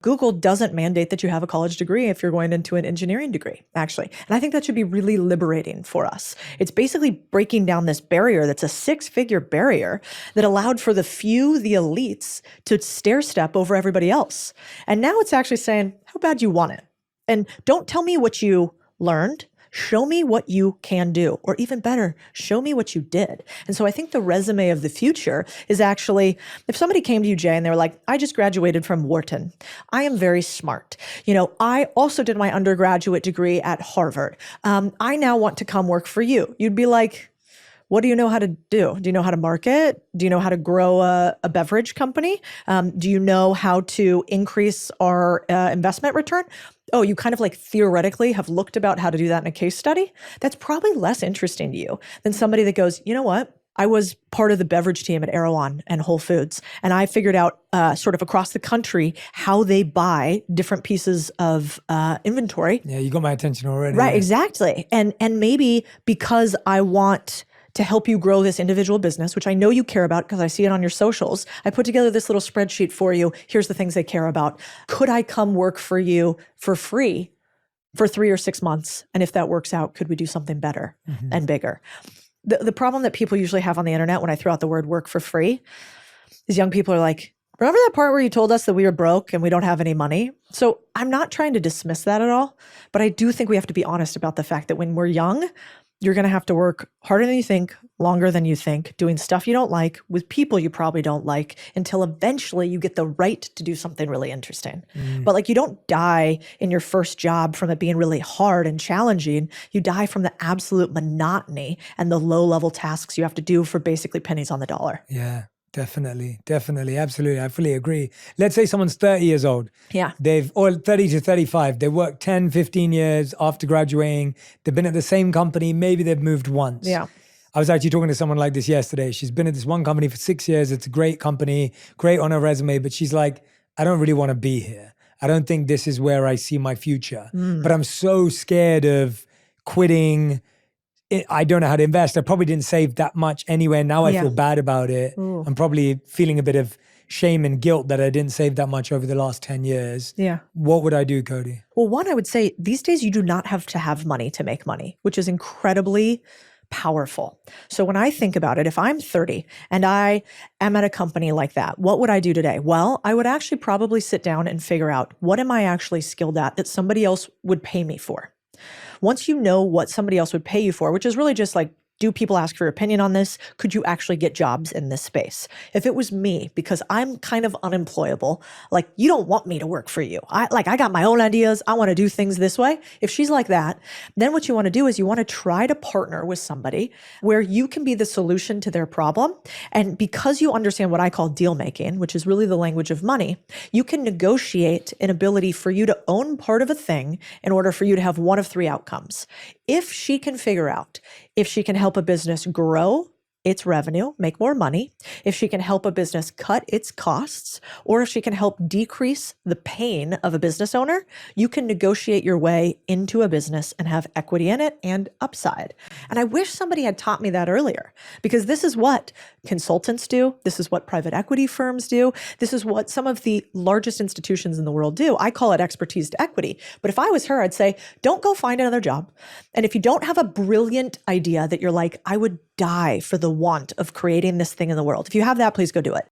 Google doesn't mandate that you have a college degree if you're going into an engineering degree, actually. And I think that should be really liberating for us. It's basically breaking down this barrier that's a 6-figure barrier that allowed for the few, the elites, to stair step over everybody else. And now it's actually saying, how bad you want it? And don't tell me what you learned. Show me what you can do, or even better, show me what you did. And so I think the resume of the future is actually, if somebody came to you, Jay, and they were like, I just graduated from Wharton. I am very smart. I also did my undergraduate degree at Harvard. I now want to come work for you. You'd be like, what do you know how to do? Do you know how to market? Do you know how to grow a beverage company? Do you know how to increase our investment return? Oh, you kind of like theoretically have looked about how to do that in a case study? That's probably less interesting to you than somebody that goes, you know what? I was part of the beverage team at Erewhon and Whole Foods, and I figured out sort of across the country how they buy different pieces of inventory. Yeah, you got my attention already. Right, yeah. Exactly. And maybe because I want to help you grow this individual business, which I know you care about because I see it on your socials, I put together this little spreadsheet for you. Here's the things they care about. Could I come work for you for free for 3 or 6 months? And if that works out, could we do something better and bigger? The problem that people usually have on the internet when I throw out the word work for free is young people are like, remember that part where you told us that we were broke and we don't have any money? So I'm not trying to dismiss that at all, but I do think we have to be honest about the fact that when we're young, you're going to have to work harder than you think, longer than you think, doing stuff you don't like with people you probably don't like until eventually you get the right to do something really interesting. But you don't die in your first job from it being really hard and challenging. You die from the absolute monotony and the low-level tasks you have to do for basically pennies on the dollar. Yeah. Definitely. Absolutely. I fully agree. Let's say someone's 30 years old. Yeah. Or 30 to 35. They worked 10, 15 years after graduating. They've been at the same company. Maybe they've moved once. Yeah. I was actually talking to someone like this yesterday. She's been at this one company for 6 years. It's a great company, great on her resume, but she's like, I don't really want to be here. I don't think this is where I see my future. But I'm so scared of quitting. I don't know how to invest. I probably didn't save that much anyway. Now I feel bad about it. Ooh. I'm probably feeling a bit of shame and guilt that I didn't save that much over the last 10 years. Yeah. What would I do, Cody? Well, one, I would say these days you do not have to have money to make money, which is incredibly powerful. So when I think about it, if I'm 30 and I am at a company like that, what would I do today? Well, I would actually probably sit down and figure out what am I actually skilled at that somebody else would pay me for. Once you know what somebody else would pay you for, which is really just like, do people ask for your opinion on this? Could you actually get jobs in this space? If it was me, because I'm kind of unemployable, like you don't want me to work for you. I got my own ideas. I want to do things this way. If she's like that, then what you want to do is you want to try to partner with somebody where you can be the solution to their problem. And because you understand what I call deal making, which is really the language of money, you can negotiate an ability for you to own part of a thing in order for you to have one of 3 outcomes. If she can figure out if she can help a business grow its revenue, make more money, if she can help a business cut its costs, or if she can help decrease the pain of a business owner, you can negotiate your way into a business and have equity in it and upside. And I wish somebody had taught me that earlier, because this is what consultants do. This is what private equity firms do. This is what some of the largest institutions in the world do. I call it expertise to equity. But if I was her, I'd say, don't go find another job. And if you don't have a brilliant idea that you're like, I would die for the want of creating this thing in the world, if you have that, please go do it.